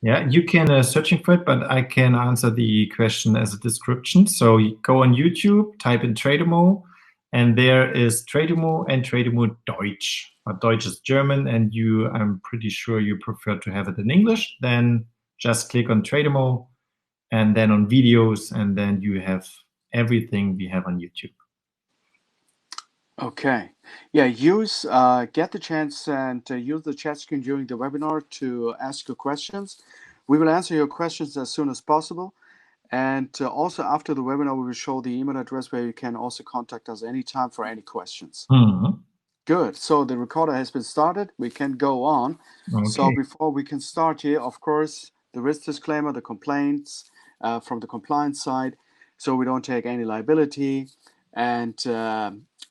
Yeah, you can searching for it, but I can answer the question as a description. So you go on YouTube, type in Tradimo, and there is Tradimo and Tradimo Deutsch. But Deutsch is German, and I'm pretty sure you prefer to have it in English. Then just click on Tradimo, and then on videos, and then you have everything we have on YouTube. Okay. Yeah, get the chance and use the chat screen during the webinar to ask your questions. We will answer your questions as soon as possible. And also after the webinar, we will show the email address where you can also contact us anytime for any questions. Mm-hmm. Good. So the recorder has been started. We can go on. Okay. So before we can start here, of course, the risk disclaimer, the complaints from the compliance side. So we don't take any liability. And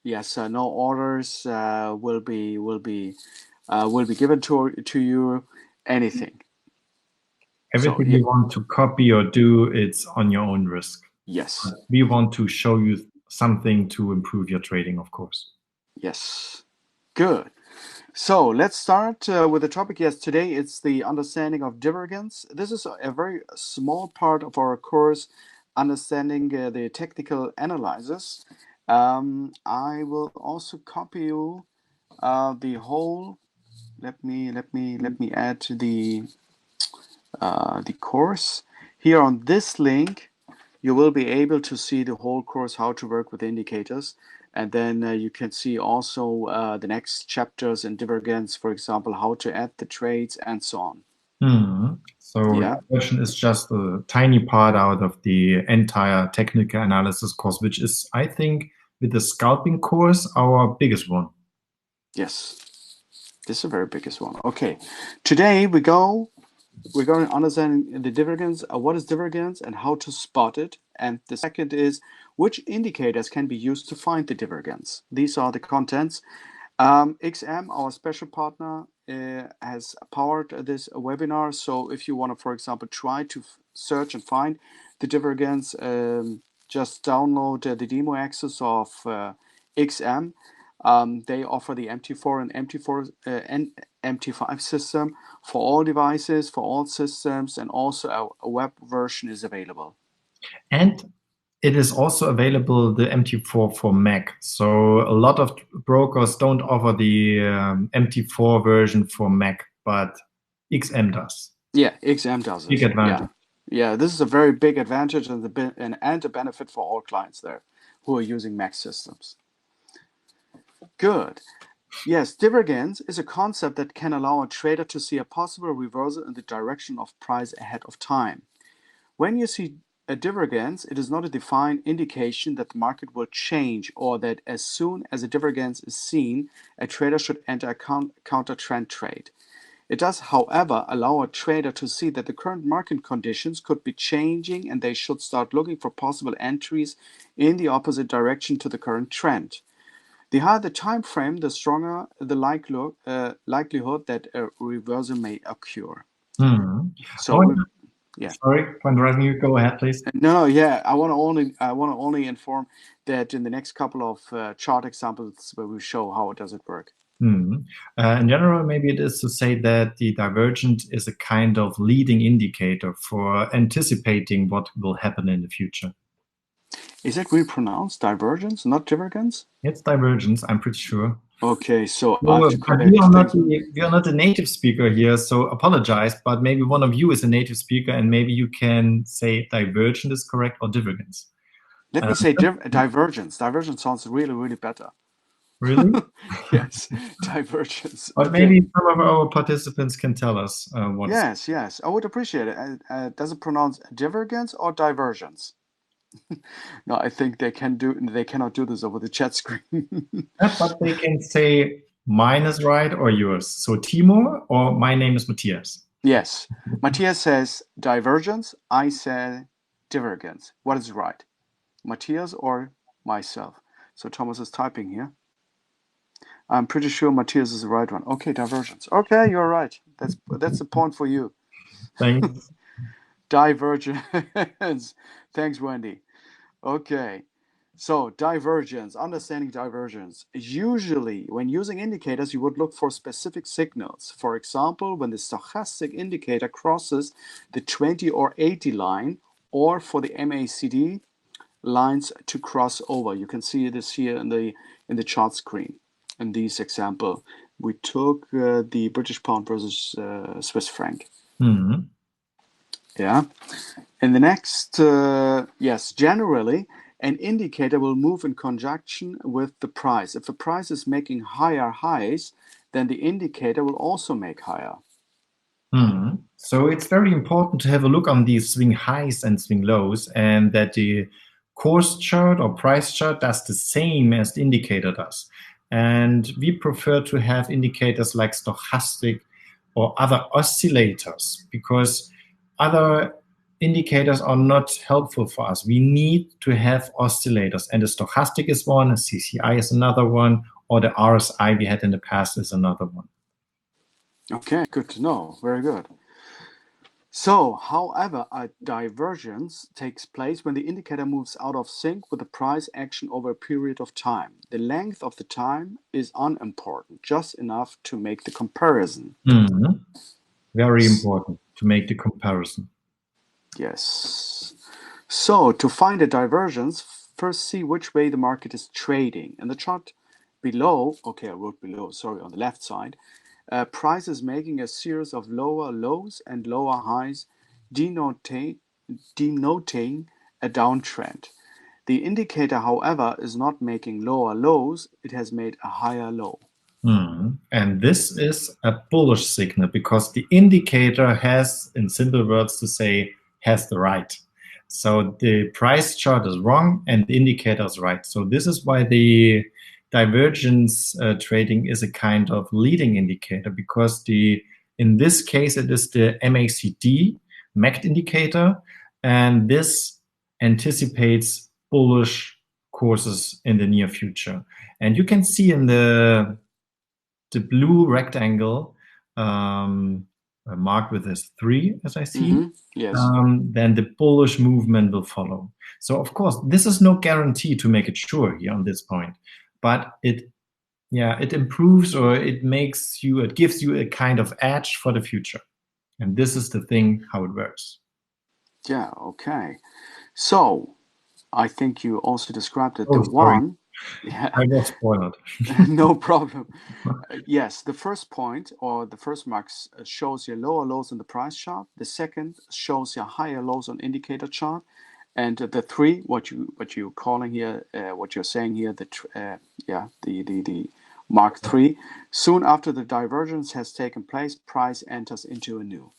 yes, no orders will be given to you. Anything. Everything you want to copy or do, it's on your own risk. Yes. We want to show you something to improve your trading, of course. Yes. Good. So let's start with the topic. Yes, today it's the understanding of divergence. This is a very small part of our course, understanding the technical analysis. I will also copy you the whole. Let me add to the course here on this link. You will be able to see the whole course, how to work with indicators. And then you can see also the next chapters in Divergence, for example, how to add the trades and so on. Mm-hmm. So yeah, Divergence is just a tiny part out of the entire technical analysis course, which is, I think, with the scalping course, our biggest one. Yes, this is the very biggest one. Okay, today we're going to understand the divergence, what is divergence and how to spot it. And the second is which indicators can be used to find the divergence. These are the contents. XM, our special partner, has powered this webinar. So if you want to, for example, try to search and find the divergence, just download the demo access of XM. They offer the MT4 and MT5 system for all devices, for all systems, and also a web version is available. And it is also available, the MT4 for Mac. So a lot of brokers don't offer the MT4 version for Mac, but XM does. Yeah, XM does. Big advantage. Yeah, this is a very big advantage and a benefit for all clients there who are using Mac systems. Good. Yes, divergence is a concept that can allow a trader to see a possible reversal in the direction of price ahead of time. When you see a divergence, it is not a defined indication that the market will change or that as soon as a divergence is seen, a trader should enter a counter trend trade. It does, however, allow a trader to see that the current market conditions could be changing and they should start looking for possible entries in the opposite direction to the current trend. The higher the time frame, the stronger the likelihood that a reversal may occur. Mm-hmm. So, sorry for interrupting you. Go ahead, please. No, yeah, I want to only inform that in the next couple of chart examples where we show how does it work. In general, maybe it is to say that the divergence is a kind of leading indicator for anticipating what will happen in the future. Is it really pronounced divergence, not divergence? It's divergence, I'm pretty sure. Okay, so we are not a native speaker here, so apologize, but maybe one of you is a native speaker and maybe you can say divergence is correct or divergence. Let me say divergence. Divergence sounds really, really better. Really? Yes, divergence. But okay. Maybe some of our participants can tell us what. Yes, I would appreciate it. Does it pronounce divergence or divergence? No, I think they cannot do this over the chat screen. But they can say mine is right or yours. So Timur or my name is Matthias. Yes, Matthias says divergence. I say divergence. What is right, Matthias or myself? So Thomas is typing here. I'm pretty sure Matthias is the right one. Okay, divergence. Okay, you're right. That's a point for you. Thanks. Divergence. Thanks, Wendy. Okay. So divergence, understanding divergence. Usually, when using indicators, you would look for specific signals. For example, when the stochastic indicator crosses the 20 or 80 line, or for the MACD lines to cross over. You can see this here in the chart screen. In this example, we took the British pound versus Swiss franc. Mhm. Yeah. In the next, yes, generally, an indicator will move in conjunction with the price. If the price is making higher highs, then the indicator will also make higher. Mhm. So it's very important to have a look on these swing highs and swing lows, and that the course chart or price chart does the same as the indicator does. And we prefer to have indicators like stochastic or other oscillators, because other indicators are not helpful for us. We need to have oscillators, and the stochastic is one, a CCI is another one, or the RSI we had in the past is another one. Okay, good to know. Very good. So, however, a divergence takes place when the indicator moves out of sync with the price action over a period of time. The length of the time is unimportant, just enough to make the comparison. Mhm. Very important to make the comparison. Yes. So, to find a divergence, first see which way the market is trading. In the chart below, okay, I wrote below, sorry, on the left side, price is making a series of lower lows and lower highs, denoting a downtrend. The indicator, however, is not making lower lows, it has made a higher low. And this is a bullish signal, because the indicator has, in simple words to say, has the right. So the price chart is wrong and the indicator is right. So this is why the divergence trading is a kind of leading indicator, because in this case it is the MACD, MACD indicator, and this anticipates bullish courses in the near future. And you can see in the blue rectangle marked with this 3, as I see, Yes. then the bullish movement will follow. So of course, this is no guarantee to make it sure here on this point, but it improves, or it gives you a kind of edge for the future. And this is the thing, how it works. Yeah, okay. So, I think you also described it. The Oh, sorry. one, yeah, I was spoiled. no problem. Yes, the first point or the first marks shows your lower lows on the price chart. The second shows your higher lows on indicator chart, and the three, what you calling here, what you're saying here, the mark 3. Soon after the divergence has taken place, price enters into a new.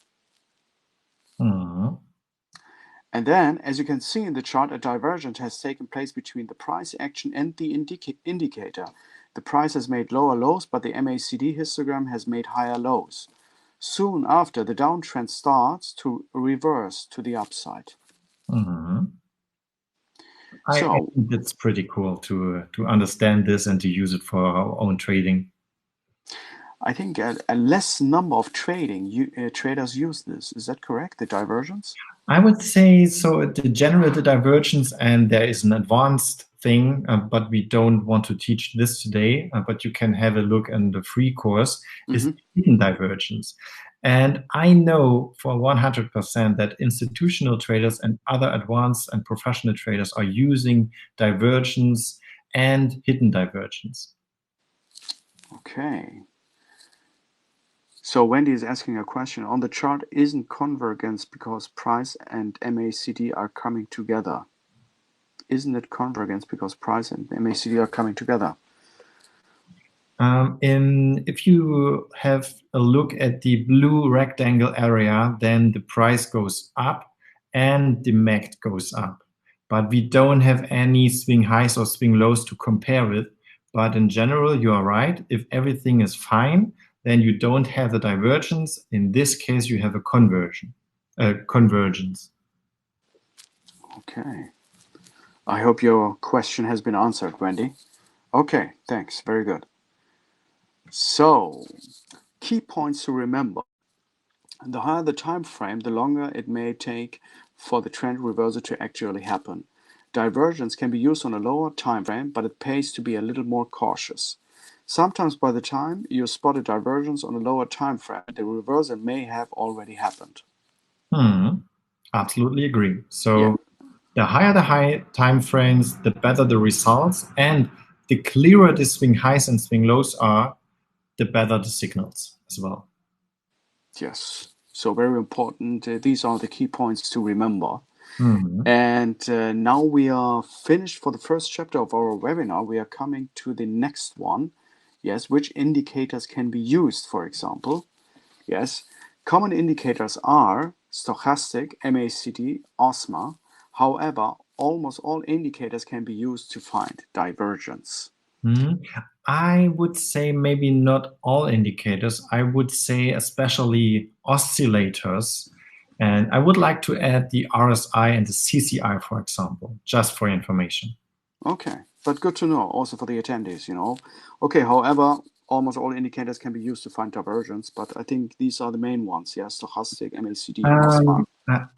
Mhm. And then, as you can see in the chart, a divergence has taken place between the price action and the indicator. The price has made lower lows, but the MACD histogram has made higher lows. Soon after, the downtrend starts to reverse to the upside. Mhm. I So, think it's pretty cool to understand this and to use it for our own trading. I think a less number of traders use this. Is that correct? The divergence? I would say so. The general the divergence, and there is an advanced thing, but we don't want to teach this today. But you can have a look in the free course. Is hidden divergence, and I know for 100% that institutional traders and other advanced and professional traders are using divergence and hidden divergence. Okay. So Wendy is asking a question. On the chart, isn't convergence because price and MACD are coming together? Isn't it convergence because price and MACD are coming together? If you have a look at the blue rectangle area, then the price goes up and the MACD goes up. But we don't have any swing highs or swing lows to compare with. But in general, you are right. If everything is fine, then you don't have a divergence. In this case, you have a convergence. Okay. I hope your question has been answered, Wendy. Okay, thanks. Very good. So, key points to remember. The higher the time frame, the longer it may take for the trend reversal to actually happen. Divergence can be used on a lower time frame, but it pays to be a little more cautious. Sometimes by the time you spot a divergence on a lower time frame, the reversal may have already happened. Absolutely agree. Yeah. So the higher the high time frames, the better the results, and the clearer the swing highs and swing lows are, the better the signals as well. Yes. So very important. These are the key points to remember. Mhm. And now we are finished for the first chapter of our webinar. We are coming to the next one. Yes, which indicators can be used, for example. Yes, common indicators are stochastic, MACD, OSMA. However, almost all indicators can be used to find divergence. I would say maybe not all indicators. I would say especially oscillators. And I would like to add the RSI and the CCI, for example, just for information. Okay, but good to know also for the attendees, Okay, however, almost all indicators can be used to find divergence, but I think these are the main ones, yeah, stochastic, MACD, and OSMA.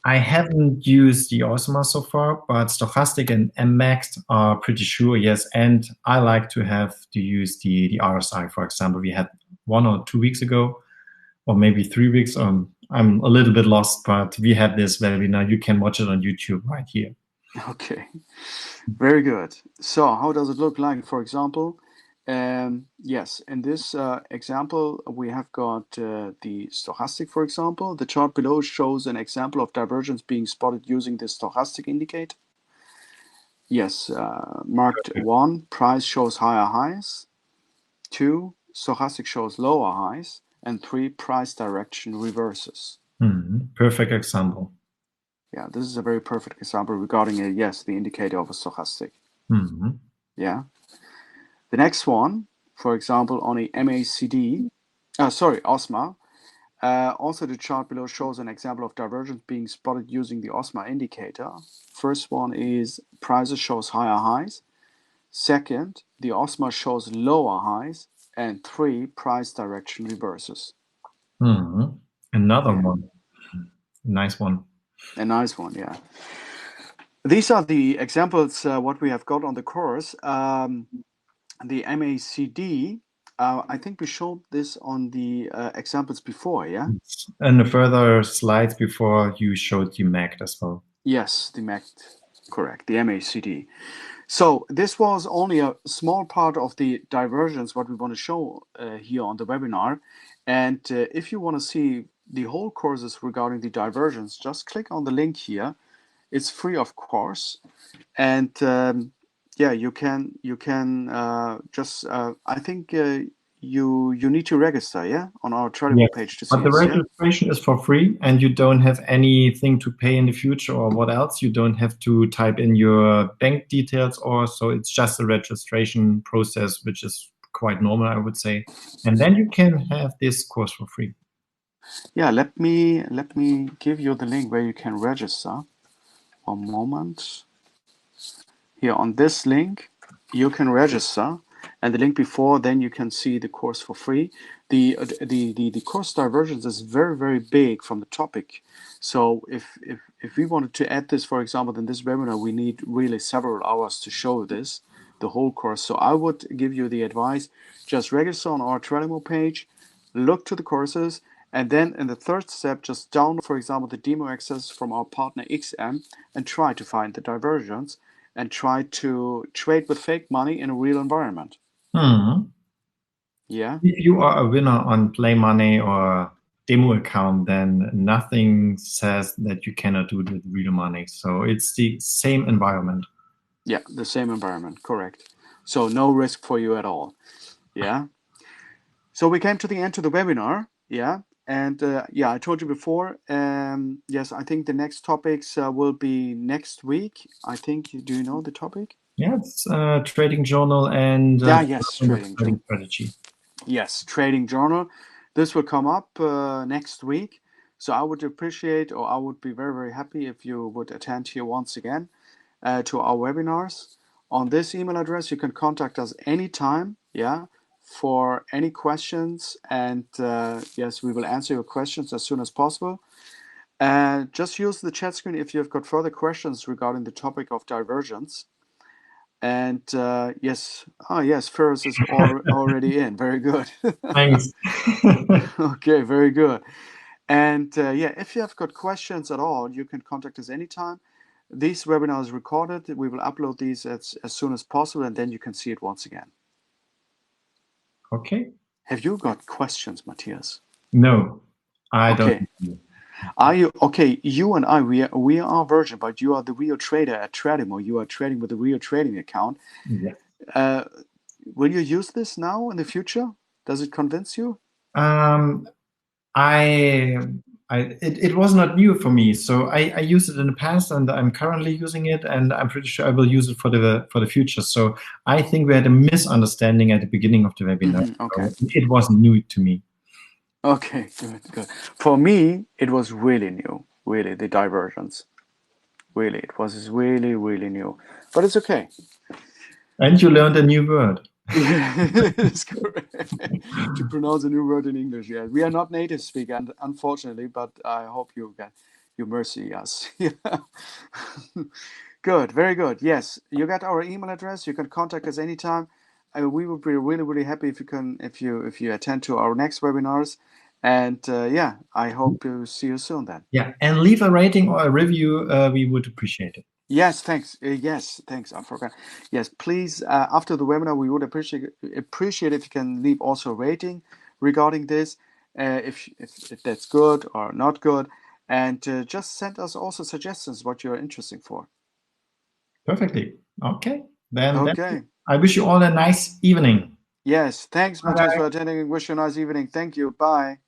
I haven't used the OSMA so far, but Stochastic and MMAX are pretty sure, yes. And I like to use the RSI, for example. We had 1 or 2 weeks ago, or maybe 3 weeks. I'm a little bit lost, but we had this webinar. You can watch it on YouTube right here. Okay, very good. So how does it look like, for example? Yes, in this example, we have got the stochastic, for example. The chart below shows an example of divergence being spotted using the stochastic indicator. Yes, marked 1, price shows higher highs. 2, stochastic shows lower highs. And 3, price direction reverses. Perfect example. Yeah, this is a very perfect example regarding the indicator of a stochastic. Yeah. The next one, for example, on a MACD, OSMA. Also, the chart below shows an example of divergence being spotted using the OSMA indicator. First one is prices shows higher highs. Second, the OSMA shows lower highs. And 3, price direction reverses. Another Yeah, one. Nice one. a nice one, yeah. These are the examples, what we have got on the course. The MACD, I think we showed this on the examples before, yeah? And the further slides before you showed the MACD as well. Yes, the MACD, correct, the MACD. So this was only a small part of the divergence, what we want to show here on the webinar. And if you want to see the whole courses regarding the divergence, just click on the link here. It's free, of course. And yeah, you can just I think you need to register, yeah, on our Tradimo Yes, page to but see the us, yeah. registration is for free, and you don't have anything to pay in the future or what else. You don't have to type in your bank details or so. It's just a registration process, which is quite normal, I would say. And then you can have this course for free. Yeah, let me give you the link where you can register. One moment. Here on this link, you can register, and the link before, then you can see the course for free. The course Divergence is very big from the topic. So if we wanted to add this, for example, in this webinar, we need really several hours to show this, the whole course. So I would give you the advice, just register on our Tradimo page, look to the courses, and then in the third step, just download, for example, the demo access from our partner XM and try to find the divergence and try to trade with fake money in a real environment. Yeah. If you are a winner on Play Money or demo account, then nothing says that you cannot do it with real money. So it's the same environment. Yeah, the same environment, correct. So no risk for you at all. Yeah. So we came to the end of the webinar. Yeah. And yeah, I told you before, yes, I think the next topics will be next week. I think, do you know the topic? Yeah, it's trading journal and Yes, trading trading journal. strategy. Yes, trading journal. This will come up next week. So I would appreciate, or I would be very happy if you would attend here once again to our webinars. On this email address, you can contact us anytime, yeah, for any questions. And yes, we will answer your questions as soon as possible. Just use the chat screen if you've got further questions regarding the topic of divergence. And yes, yes, Ferris is already in. Very good. Thanks. Okay, very good. And yeah, if you have got questions at all, you can contact us anytime. This webinar is recorded. We will upload these as soon as possible, and then you can see it once again. Okay. Have you got questions, Matthias? No, I Okay. don't. Are you okay? You and I, we are Virgin, but you are the real trader at Tradimo. You are trading with a real trading account. Yes. Will you use this now in the future? Does it convince you? Um, I, it was not new for me, so I used it in the past, and I'm currently using it, and I'm pretty sure I will use it for the future. So I think we had a misunderstanding at the beginning of the webinar. Okay. So it wasn't new to me. Okay, good, good. For me, it was really new, really, the divergence. Really, it was really, really new. But it's okay. And you learned a new word. Yeah, it's correct. To pronounce a new word in English, yeah. We are not native speaker, unfortunately, but I hope you mercy us. Yeah. Good, very good. Yes, you got our email address. You can contact us anytime. We would be really, really happy if you attend to our next webinars. And yeah, I hope to see you soon then. Yeah, and leave a rating or a review. We would appreciate it. Yes, thanks. Yes, thanks. I forgot. Yes, please. After the webinar, we would appreciate if you can leave also a rating regarding this, if that's good or not good, and just send us also suggestions what you're interested for. Perfectly. Okay. Then Okay. I wish you all a nice evening. Yes. Thanks, Matthias, Bye. for attending. Wish you a nice evening. Thank you. Bye.